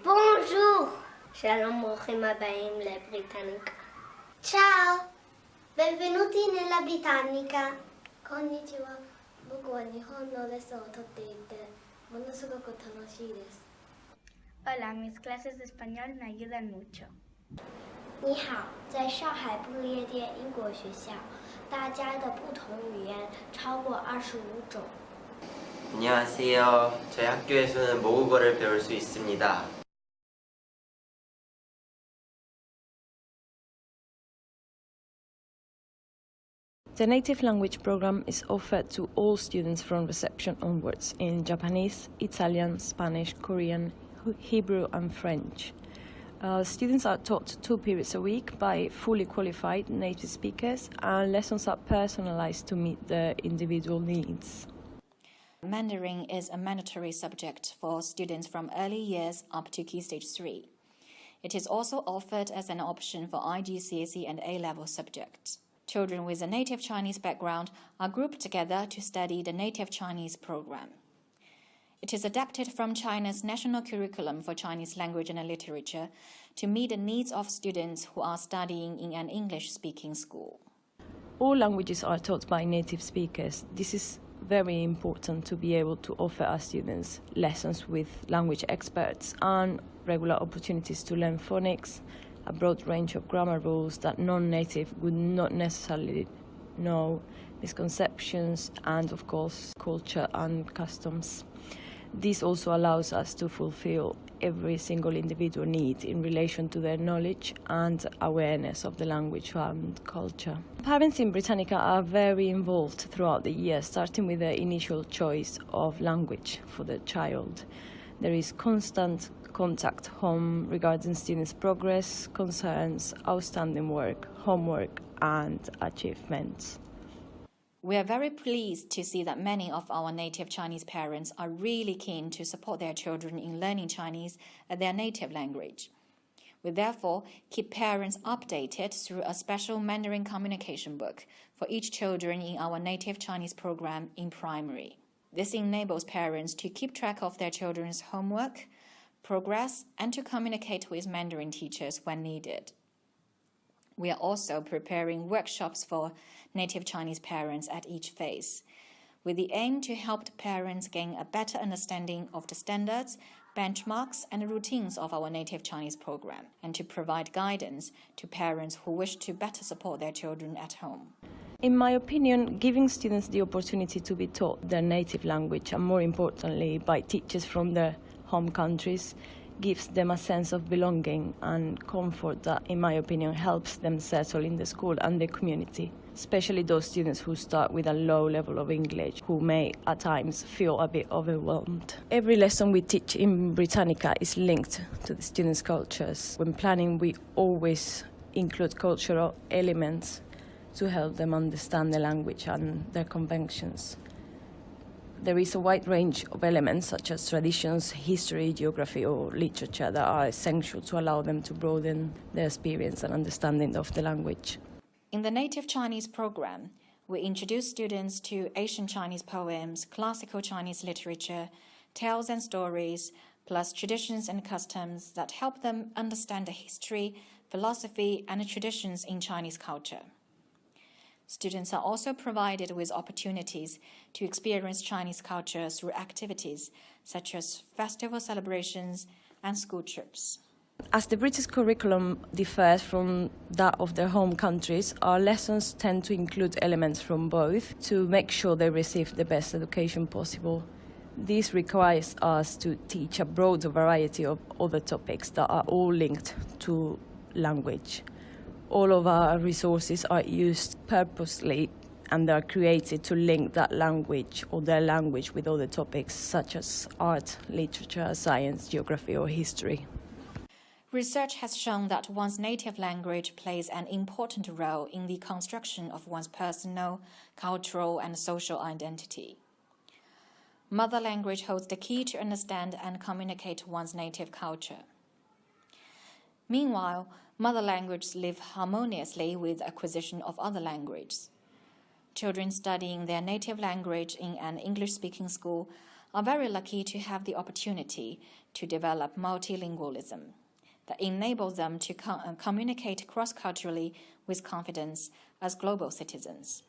Bonjour! Shalom Brochim Abaim La Britannica. Ciao! Benvenuti nella Britannica. Konnichiwa. 僕は日本のレッスンをとっていて、ものすごく楽しいです。Hola, mis clases de español me ayudan mucho. 你好，在上海不列颠英国学校，大家的不同语言超过25种。 안녕하세요. 저희 학교에서는 모국어를 배울 수 있습니다. The native language program is offered to all students from reception onwards in Japanese, Italian, Spanish, Korean, Hebrew and French. Students are taught 2 periods a week by fully qualified native speakers, and lessons are personalized to meet their individual needs. Mandarin is a mandatory subject for students from early years up to Key Stage 3. It is also offered as an option for IGCSE and A-level subjects. Children with a native Chinese background are grouped together to study the native Chinese program. It is adapted from China's national curriculum for Chinese language and literature to meet the needs of students who are studying in an English-speaking school. All languages are taught by native speakers. This is very important to be able to offer our students lessons with language experts and regular opportunities to learn phonics, a broad range of grammar rules that non-native would not necessarily know, misconceptions, and of course culture and customs. This also allows us to fulfill every single individual need in relation to their knowledge and awareness of the language and culture. Parents in Britannica are very involved throughout the year, starting with the initial choice of language for the child. There is constant contact home regarding students' progress, concerns, outstanding work, homework, and achievements. We are very pleased to see that many of our native Chinese parents are really keen to support their children in learning Chinese as their native language. We therefore keep parents updated through a special Mandarin communication book for each children in our native Chinese program in primary. This enables parents to keep track of their children's homework, progress, and to communicate with Mandarin teachers when needed. We are also preparing workshops for native Chinese parents at each phase, with the aim to help the parents gain a better understanding of the standards, benchmarks, and routines of our native Chinese program, and to provide guidance to parents who wish to better support their children at home. In my opinion, giving students the opportunity to be taught their native language, and more importantly by teachers from their home countries, gives them a sense of belonging and comfort that, in my opinion, helps them settle in the school and the community, especially those students who start with a low level of English, who may at times feel a bit overwhelmed. Every lesson we teach in Britannica is linked to the students' cultures. When planning, we always include cultural elements to help them understand the language and their conventions. There is a wide range of elements such as traditions, history, geography, or literature that are essential to allow them to broaden their experience and understanding of the language. In the native Chinese program, we introduce students to Asian Chinese poems, classical Chinese literature, tales and stories, plus traditions and customs that help them understand the history, philosophy, and traditions in Chinese culture. Students are also provided with opportunities to experience Chinese culture through activities such as festival celebrations and school trips. As the British curriculum differs from that of their home countries, our lessons tend to include elements from both to make sure they receive the best education possible. This requires us to teach a broad variety of other topics that are all linked to language. All of our resources are used purposely and are created to link that language or their language with other topics such as art, literature, science, geography, or history. Research has shown that one's native language plays an important role in the construction of one's personal, cultural, and social identity. Mother language holds the key to understand and communicate one's native culture. Meanwhile, mother languages live harmoniously with acquisition of other languages. Children studying their native language in an English-speaking school are very lucky to have the opportunity to develop multilingualism that enables them to communicate cross-culturally with confidence as global citizens.